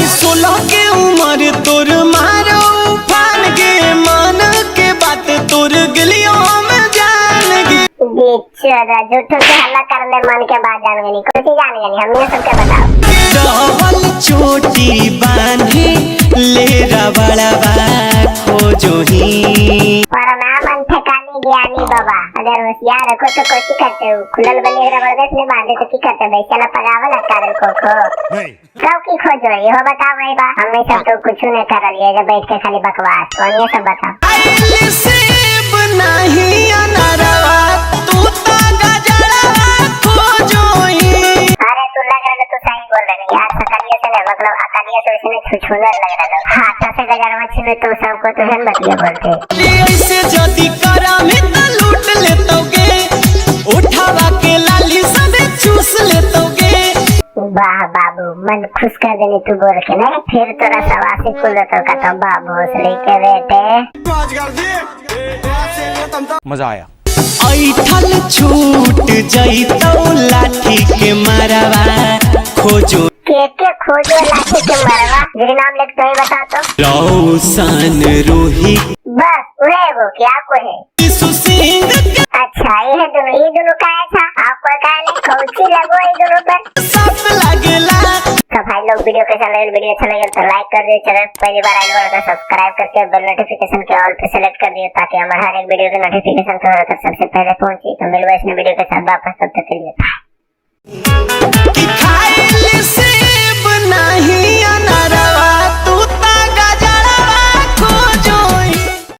16 के उम्र तोर मारो फान के मान के बात तोर गलियों में जान गे बेचारा झूठो के हल्ला कर ले मन के बात जान गनी कुछ जान गनी हमने सबके बताओ डबल चोटी बांधे ले रबड़ा खोजो ही पर ना मन ठिकाने ज्ञानी बाबा अगर होशियार रखो तो कोशिश करते हो खुलल बने जबरदस्त में बांधे तो की करते भाई चला पगावल कारण को कब की खोजो ये हो बताओ भाई बा हमें सब तो कुछ नहीं कर लिए जब बैठ के खाली बकवास और ये सब बताओ सेब नहीं अनरवा तू तो गजरा खोजो ही अरे तू लग रहा तो सही बोल रहे यार सकलिए से मतलब अकालिए से उसने छुछुंदर लग रहा था हाथ से गजरा मछली में तो सबको तो जन बतिया बोलते ऐसे जदी करा में त लूट लेतोगे उठावा के लाली सबे चूस लेतोगे वाह बाबू मन खुश कर देने तू बोल के नहीं फिर तोरा सवासी कुल तो का तो बाबू से के बेटे मजा आया ऐठल छूट जइतो लाठी के मारवा खोजो के खोजो लाठी के मारवा मेरे नाम लिख तो ही बता तो रोशन रोही बस उहे वो क्या को है सुसिंग अच्छा ये दोनों का था आपको का नहीं खोजी लगो ये दोनों पर सब लागेला तो भाई लोग वीडियो कैसा लगा वीडियो अच्छा लगे तो लाइक कर दिए चैनल पहली बार आए हो तो सब्सक्राइब करके बेल नोटिफिकेशन के ऑल पे सेलेक्ट कर दिए ताकि हमारे हर एक वीडियो की नोटिफिकेशन तो सबसे पहले पहुंचे तो मिलवा इस वीडियो के साथ वापस तब तक के लिए